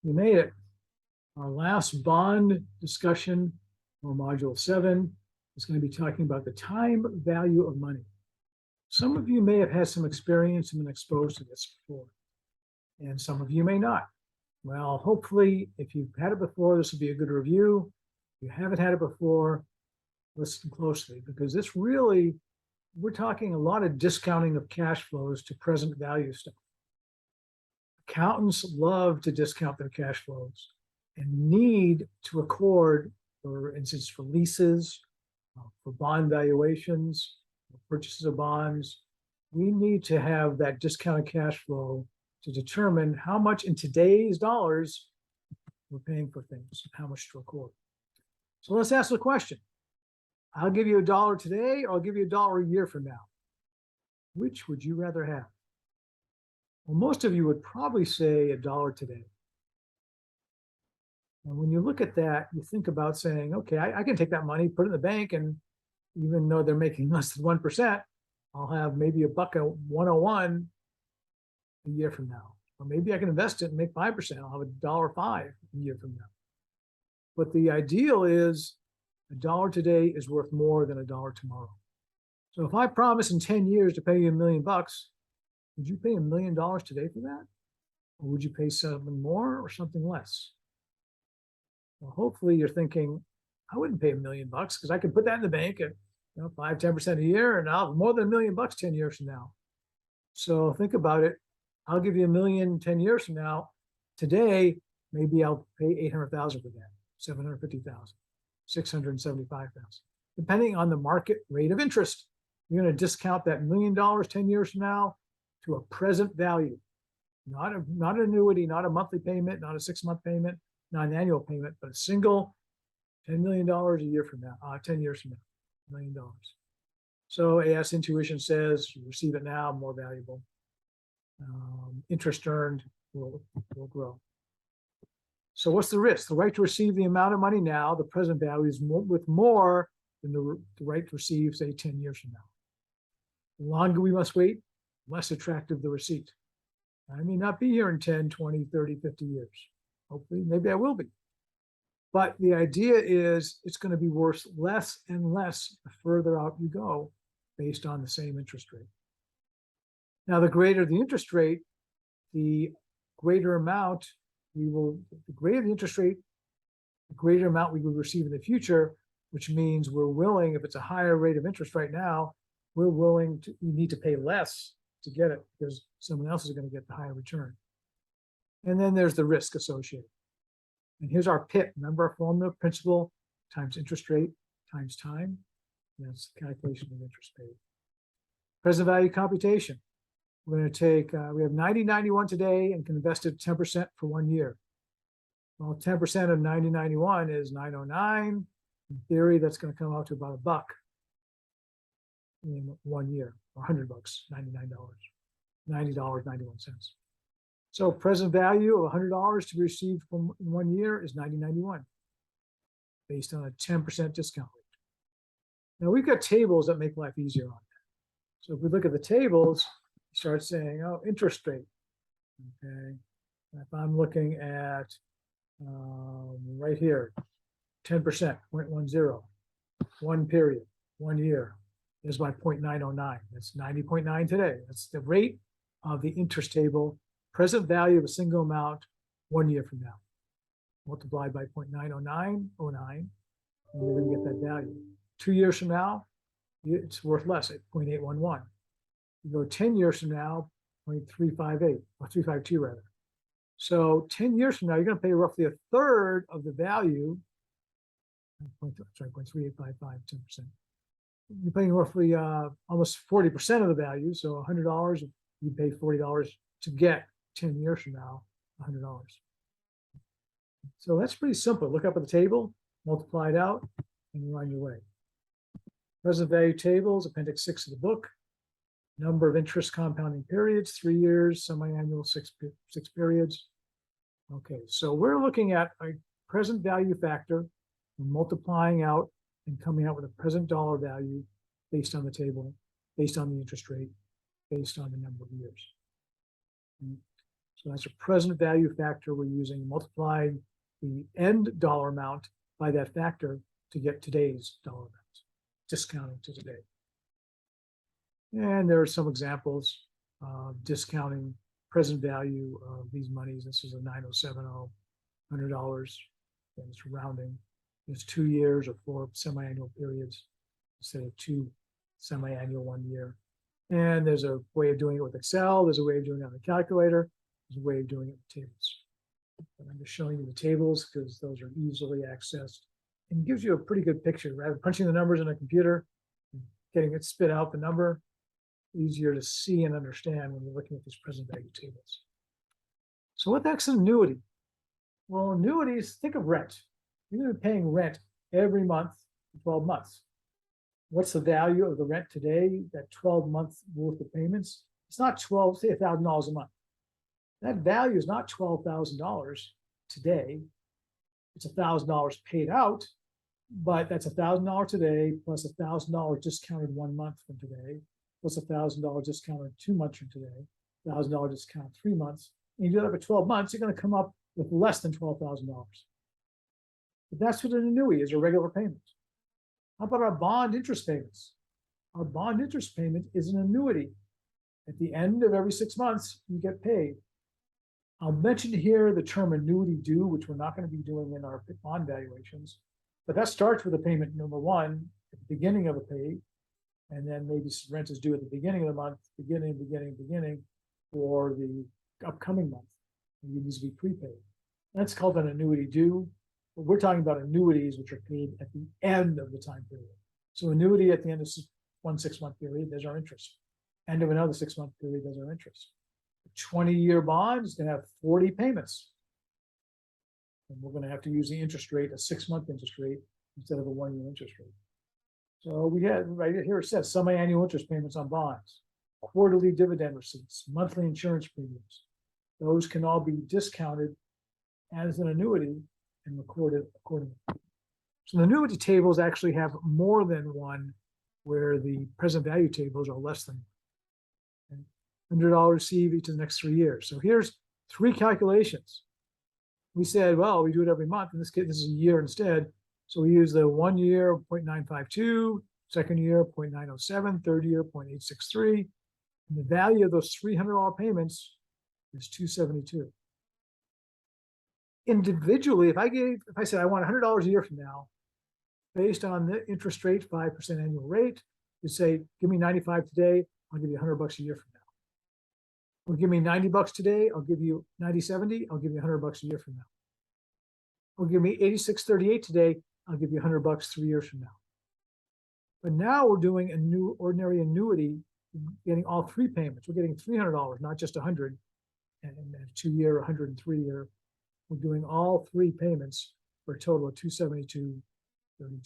We made it. Our last bond discussion, or module 7, is going to be talking about the time value of money. Some of you may have had some experience and been exposed to this before, and some of you may not. Well, hopefully, if you've had it before, this will be a good review. If you haven't had it before, listen closely, because this really, we're talking a lot of discounting of cash flows to present value stuff. Accountants love to discount their cash flows and need to record, for instance, for leases, for bond valuations, for purchases of bonds. We need to have that discounted cash flow to determine how much in today's dollars we're paying for things, how much to record. So let's ask the question. I'll give you $1 today, or I'll give you $1 a year from now. Which would you rather have? Well, most of you would probably say $1 today. And when you look at that, you think about saying, okay, I can take that money, put it in the bank, and even though they're making less than 1%, I'll have maybe $1.01 a year from now. Or maybe I can invest it and make 5%. I'll have $1.05 a year from now. But the ideal is $1 today is worth more than $1 tomorrow. So if I promise in 10 years to pay you $1 million, would you pay $1 million today for that? Or would you pay something more or something less? Well, hopefully you're thinking, I wouldn't pay $1 million because I could put that in the bank at 5–10% a year, and I'll have more than $1 million 10 years from now. So think about it. I'll give you $1 million 10 years from now. Today, maybe I'll pay $800,000 for that, $750,000, $675,000, depending on the market rate of interest. You're going to discount that $1 million 10 years from now to a present value, not an annuity, not a monthly payment, not a 6-month payment, not an annual payment, but a single $10 million a year from now, 10 years from now, $1 million. So AS intuition says you receive it now, more valuable. Interest earned will grow. So what's the risk? The right to receive the amount of money now, the present value is more than the right to receive, say, 10 years from now. The longer we must wait, less attractive the receipt. I may not be here in 10, 20, 30, 50 years. Hopefully, maybe I will be. But the idea is it's going to be worth less and less the further out you go based on the same interest rate. Now, the greater the interest rate, the greater amount the greater the interest rate, the greater amount we will receive in the future, which means we're willing, if it's a higher rate of interest right now, you need to pay less to get it because someone else is going to get the higher return. And then there's the risk associated. And here's our PIT. Remember our formula: principal times interest rate times time. That's the calculation of interest paid. Present value computation. We're going to take, we have 9091 today and can invest it 10% for 1 year. Well, 10% of 9091 is 909. In theory, that's going to come out to about $1 in 1 year, or $100, $99, $90.91. So present value of $100 to be received from 1 year is 9091, based on a 10% discount rate. Now we've got tables that make life easier on that. So if we look at the tables, you start saying, oh, interest rate. Okay, if I'm looking at right here, 10%, 0.10, 1 period, 1 year is my 0.909. That's 90.9 today. That's the rate of the interest table. Present value of a single amount 1 year from now. Multiplied by 0.90909, and you're going to get that value. 2 years from now, it's worth less at 0.811. You go 10 years from now, 0.358, or 352 rather. So 10 years from now, you're going to pay roughly a third of the value. 0.3855, 10%. You're paying roughly almost 40% of the value. So $100, you pay $40 to get 10 years from now, $100. So that's pretty simple. Look up at the table, multiply it out, and you're on your way. Present value tables, Appendix 6 of the book. Number of interest compounding periods, 3 years, semi-annual, six periods. Okay, so we're looking at a present value factor, multiplying out and coming out with a present dollar value based on the table, based on the interest rate, based on the number of years. So that's a present value factor we're using, multiplying the end dollar amount by that factor to get today's dollar amount, discounting to today. And there are some examples of discounting present value of these monies. This is a 9070, $100, and it's rounding. It's 2 years or 4 semi-annual periods instead of 2 semi-annual 1 year. And there's a way of doing it with Excel. There's a way of doing it on the calculator. There's a way of doing it with tables. But I'm just showing you the tables because those are easily accessed and gives you a pretty good picture. Rather than punching the numbers in a computer, getting it spit out the number, easier to see and understand when you're looking at these present value tables. So what the heck's an annuity? Well, annuities, think of rent. You're going to be paying rent every month for 12 months. What's the value of the rent today, that 12 months worth of payments? It's not say $1,000 a month. That value is not $12,000 today. It's $1,000 paid out, but that's $1,000 today plus $1,000 discounted 1 month from today, plus $1,000 discounted 2 months from today, $1,000 discounted 3 months. And you do that for 12 months, you're going to come up with less than $12,000. But that's what an annuity is, a regular payment. How about our bond interest payments? Our bond interest payment is an annuity. At the end of every 6 months, you get paid. I'll mention here the term annuity due, which we're not going to be doing in our bond valuations, but that starts with a payment number 1 at the beginning of a pay, and then maybe rent is due at the beginning of the month, beginning, for the upcoming month. And it needs to be prepaid. That's called an annuity due. But we're talking about annuities which are paid at the end of the time period. So annuity at the end of 1 6-month period, there's our interest. End of another 6-month period, there's our interest. A 20-year bond is going to have 40 payments. And we're going to have to use the interest rate, a 6-month interest rate, instead of a 1-year interest rate. So we had right here, it says semi-annual interest payments on bonds, quarterly dividend receipts, monthly insurance premiums. Those can all be discounted as an annuity and recorded accordingly. So the annuity tables actually have more than one, where the present value tables are less than $100 received each of the next 3 years. So here's 3 calculations. We said, well, we do it every month. In this case, this is a year instead. So we use the 1 year 0.952, second year 0.907, third year 0.863. And the value of those $300 payments is $272. Individually, if I said I want $100 a year from now, based on the interest rate, 5% annual rate, you say, give me 95 today, I'll give you $100 a year from now. Or give me 90 bucks today, I'll give you 90.70, I'll give you $100 a year from now. Or give me 86.38 today, I'll give you $100 3 years from now. But now we're doing a new ordinary annuity, getting all 3 payments. We're getting $300, not just 100, and a 2-year, 103 year. We're doing all 3 payments for a total of $272.32. And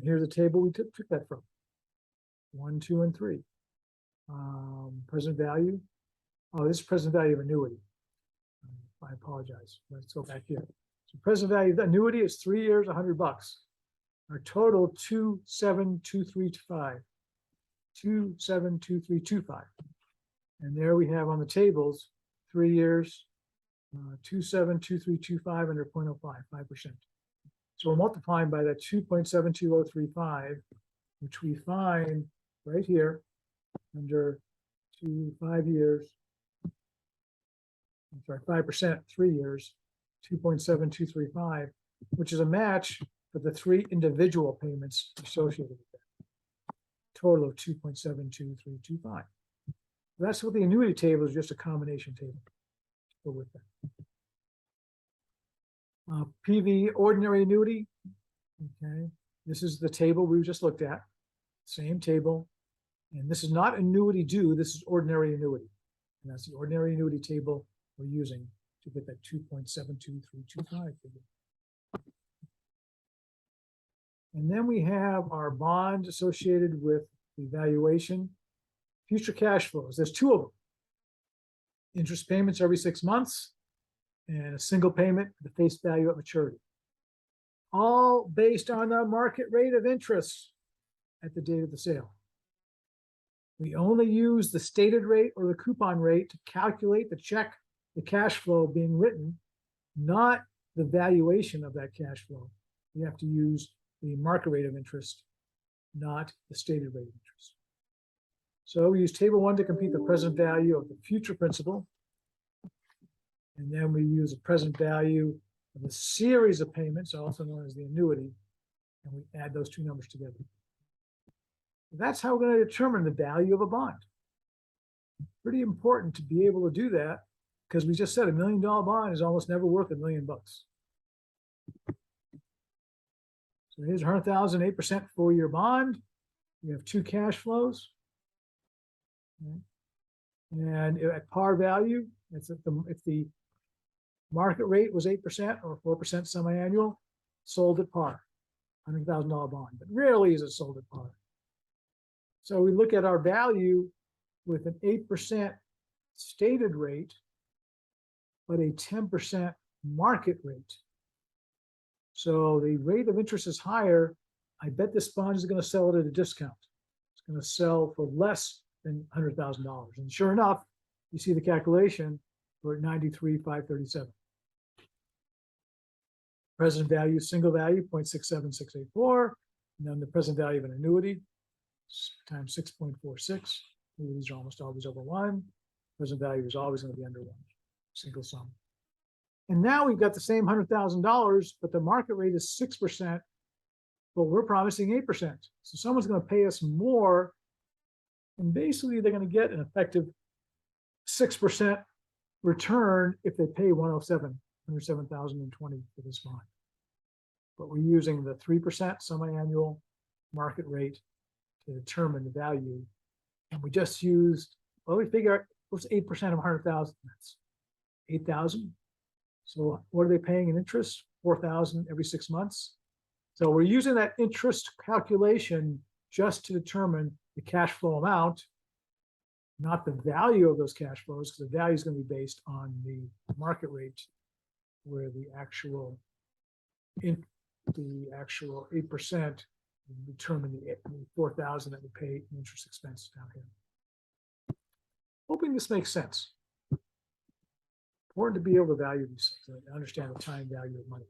here's the table we took that from: 1, 2, and 3. Present value. Oh, this is present value of annuity. I apologize. Let's go back here. So present value of the annuity is 3 years, $100. Our total 272325. 272325. And there we have on the tables 3 years, 272325 under 0.05, 5%. So we're multiplying by that 2.72035, which we find right here under 5 years. I'm sorry, 5%, 3 years, 2.7235, which is a match for the 3 individual payments associated with that. Total of 2.72325. That's what the annuity table is, just a combination table. Go with that. PV ordinary annuity. Okay, this is the table we just looked at. Same table. And this is not annuity due, this is ordinary annuity. And that's the ordinary annuity table we're using to get that 2.72325 figure. And then we have our bond associated with the valuation. Future cash flows, there's 2 of them. Interest payments every 6 months and a single payment for the face value at maturity. All based on the market rate of interest at the date of the sale. We only use the stated rate or the coupon rate to calculate the cash flow being written, not the valuation of that cash flow. We have to use the market rate of interest, not the stated rate of interest. So we use table 1 to compute the present value of the future principal. And then we use the present value of the series of payments, also known as the annuity, and we add those two numbers together. That's how we're going to determine the value of a bond. Pretty important to be able to do that, because we just said $1 million bond is almost never worth $1 million. So here's 100,000, 8% 4-year bond. We have two cash flows. And at par value, if the market rate was 8% or 4% semi-annual, sold at par, $100,000 bond. But rarely is it sold at par. So we look at our value with an 8% stated rate, but a 10% market rate. So the rate of interest is higher. I bet this bond is going to sell it at a discount. It's going to sell for less than $100,000. And sure enough, you see the calculation, we're at 93,537. Present value, single value, 0.67684. And then the present value of an annuity times 6.46. Annuities are almost always over 1. Present value is always going to be under 1. Single sum. And now we've got the same $100,000, but the market rate is 6%, but we're promising 8%. So someone's going to pay us more, and basically they're going to get an effective 6% return if they pay 107,020 for this bond. But we're using the 3% semi-annual market rate to determine the value. And we just used, well, we figure out what's 8% of 100,000? That's 8,000. So what are they paying in interest? 4,000 every 6 months. So we're using that interest calculation just to determine the cash flow amount, not the value of those cash flows, because the value is going to be based on the market rate, where the actual 8% determine the 4,000 that we pay in interest expense down here. Hoping this makes sense. Important to be able to value these things, to understand the time value of money.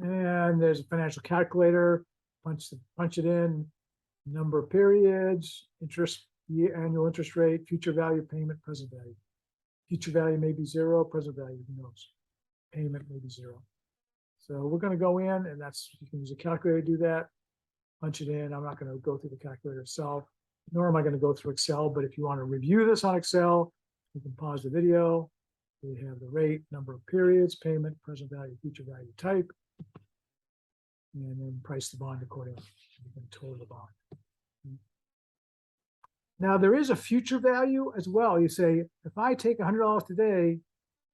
And there's a financial calculator. Punch it in, number of periods, interest, annual interest rate, future value, payment, present value. Future value may be 0, present value, who knows? Payment may be 0. So we're going to go in, and you can use a calculator to do that. Punch it in. I'm not going to go through the calculator itself, nor am I going to go through Excel. But if you want to review this on Excel, you can pause the video. We have the rate, number of periods, payment, present value, future value type, and then price the bond accordingly. You can total the bond. Now, there is a future value as well. You say, if I take $100 today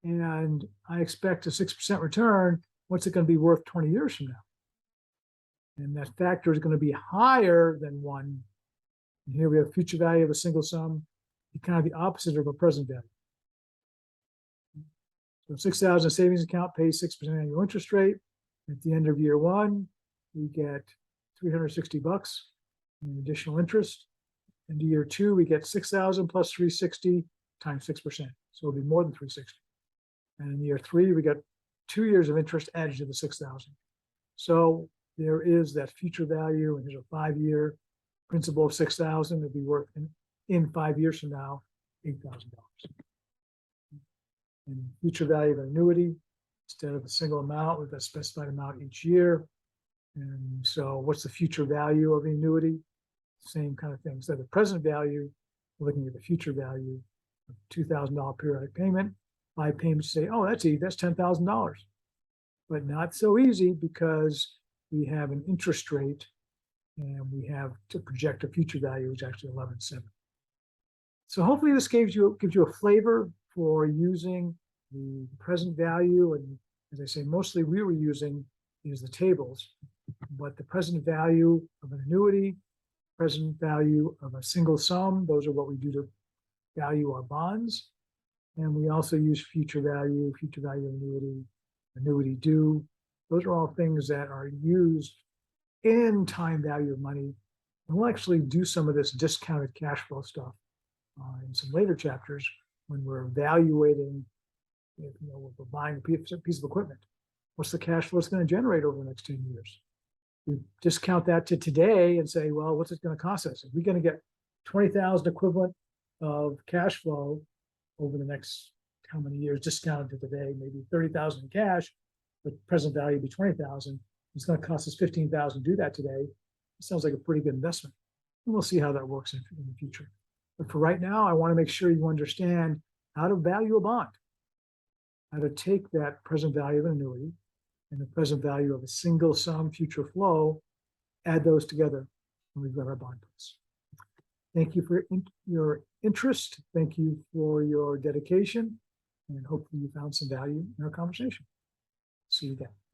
and I expect a 6% return, what's it going to be worth 20 years from now? And that factor is going to be higher than 1. And here we have future value of a single sum, kind of the opposite of a present value. So 6,000 savings account pays 6% annual interest rate. At the end of year 1, we get $360 in additional interest. Into year 2, we get 6,000 plus 360 times 6%. So it'll be more than 360. And in year 3, we get 2 years of interest added to the 6,000. So there is that future value, and here's a 5-year principal of 6,000. It'll be worth in 5 years from now, $8,000. And future value of an annuity, instead of a single amount with a specified amount each year. And so what's the future value of the annuity? Same kind of thing. So the present value, looking at the future value of $2,000 periodic payment. 5 payments say, oh, that's $10,000. But not so easy, because we have an interest rate and we have to project a future value, which is actually 11.7. So hopefully this gives you a flavor for using the present value. And as I say, mostly we were using is the tables, but the present value of an annuity, present value of a single sum, those are what we do to value our bonds. And we also use future value annuity, annuity due. Those are all things that are used in time value of money And we'll actually do some of this discounted cash flow stuff in some later chapters when we're evaluating, we're buying a piece of equipment. What's the cash flow it's going to generate over the next 10 years? We discount that to today and say, well, what's it going to cost us? If we're going to get 20,000 equivalent of cash flow over the next how many years, discounted to today, maybe 30,000 in cash, but present value would be 20,000. It's going to cost us 15,000 to do that today. It sounds like a pretty good investment. And we'll see how that works in the future. But for right now, I want to make sure you understand how to value a bond, how to take that present value of an annuity and the present value of a single sum future flow, add those together, and we've got our bond price. Thank you for your interest. Thank you for your dedication, and hopefully you found some value in our conversation. See you again.